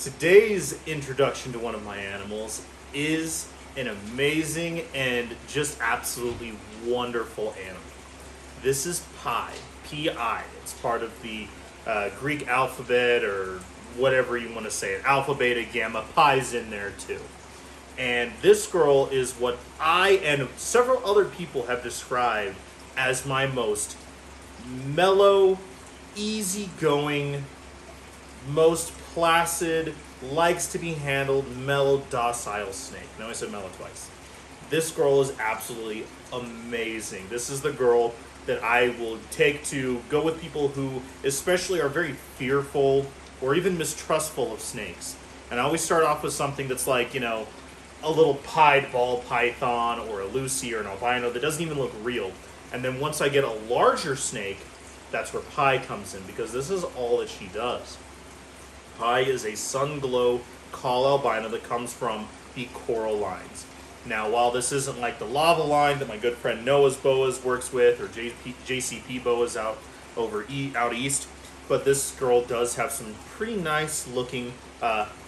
Today's introduction to one of my animals is an amazing and just absolutely wonderful animal. This is Pi, P-I. It's part of the Greek alphabet or whatever you want to say it. Alpha, beta, gamma, Pi's in there too. And this girl is what I and several other people have described as my most mellow, easygoing, most placid, likes to be handled, mellow, docile snake. Now I said mellow twice. This girl is absolutely amazing. This is the girl that I will take to go with people who especially are very fearful or even mistrustful of snakes. And I always start off with something that's like, a little pied ball python or a Lucy or an albino that doesn't even look real. And then once I get a larger snake, that's where Pi comes in, because this is all that she does. Pi is a sun-glow call albino that comes from the coral lines. Now, while this isn't like the lava line that my good friend Noah's Boas works with, or JCP Boas out east, but this girl does have some pretty nice looking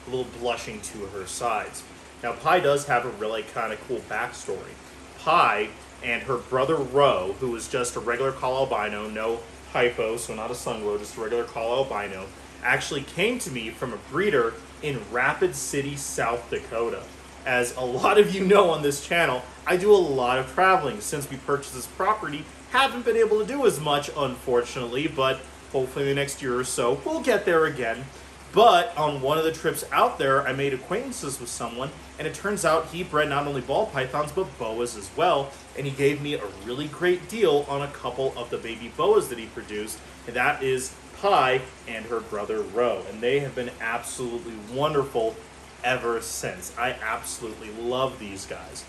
little blushing to her sides. Now, Pi does have a really kind of cool backstory. Pi and her brother Ro, who is just a regular call albino, no hypo, so not a sun-glow, just a regular call albino, actually came to me from a breeder in Rapid City, South Dakota. As a lot of you know on this channel, I do a lot of traveling. Since we purchased this property, haven't been able to do as much, unfortunately, but hopefully the next year or so, we'll get there again. But on one of the trips out there, I made acquaintances with someone, and it turns out he bred not only ball pythons, but boas as well, and he gave me a really great deal on a couple of the baby boas that he produced, and that is Pi and her brother Ro, and they have been absolutely wonderful ever since. I absolutely love these guys.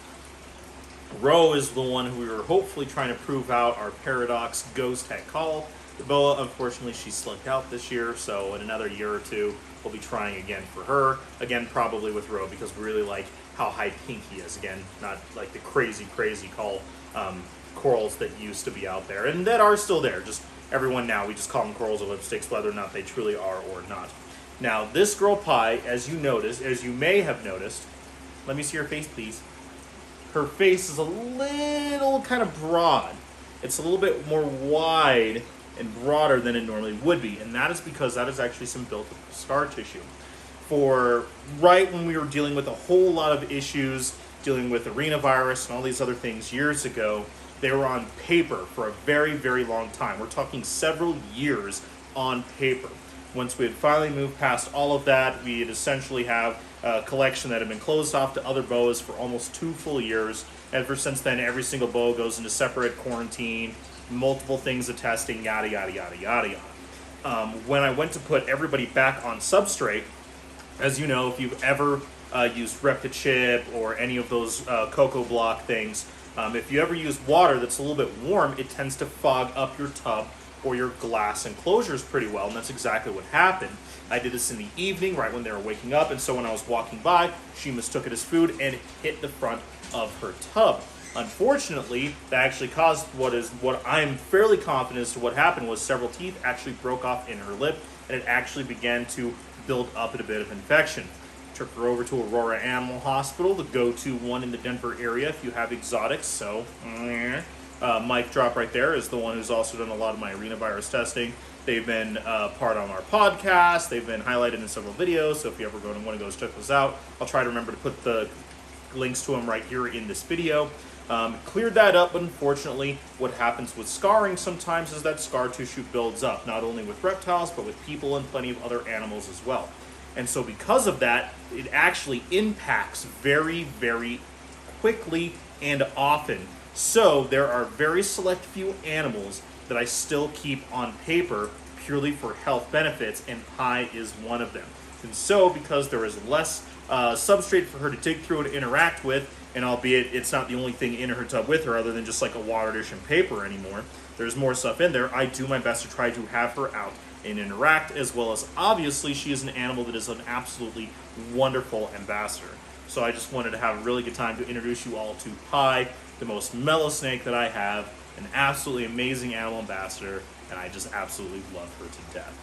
Ro is the one who we were hopefully trying to prove out our Paradox Ghost Het Call. The boa, unfortunately, she slunked out this year, so in another year or two, we'll be trying again for her. Again, probably with Ro, because we really like how high pink he is. Again, not like the crazy call corals that used to be out there, and that are still there. Just everyone now, we just call them corals or lipsticks, whether or not they truly are or not. Now, this girl Pi, as you may have noticed, let me see her face, please. Her face is a little kind of broad. It's a little bit more wide and broader than it normally would be, and that is because that is actually some built-up scar tissue. For right when we were dealing with a whole lot of issues, dealing with arenavirus and all these other things years ago, they were on paper for a very, very long time. We're talking several years on paper. Once we had finally moved past all of that, we had essentially have a collection that had been closed off to other boas for almost 2 full years. Ever since then, every single boa goes into separate quarantine, multiple things of testing, yada, yada, yada, yada, yada. When I went to put everybody back on substrate, as you know, if you've ever used Reptichip or any of those Cocoa Block things, if you ever use water that's a little bit warm, it tends to fog up your tub or your glass enclosures pretty well, and that's exactly what happened. I did this in the evening, right when they were waking up, and so when I was walking by, she mistook it as food and hit the front of her tub. Unfortunately, that actually caused what I'm fairly confident as to what happened was several teeth actually broke off in her lip, and it actually began to build up a bit of infection. Took her over to Aurora Animal Hospital, the go-to one in the Denver area if you have exotics, so Mike Drop right there is the one who's also done a lot of my arenavirus testing. They've been part on our podcast. They've been highlighted in several videos, so if you ever go and want to go check those out, I'll try to remember to put the links to them right here in this video. Cleared that up, but unfortunately, what happens with scarring sometimes is that scar tissue builds up, not only with reptiles, but with people and plenty of other animals as well. And so because of that, it actually impacts very, very quickly and often. So there are very select few animals that I still keep on paper purely for health benefits, and Pi is one of them. And so because there is less substrate for her to dig through and interact with, and albeit it's not the only thing in her tub with her other than just like a water dish and paper anymore, there's more stuff in there, I do my best to try to have her out and interact, as well as obviously she is an animal that is an absolutely wonderful ambassador. So I just wanted to have a really good time to introduce you all to Pi, the most mellow snake that I have, an absolutely amazing animal ambassador, and I just absolutely love her to death.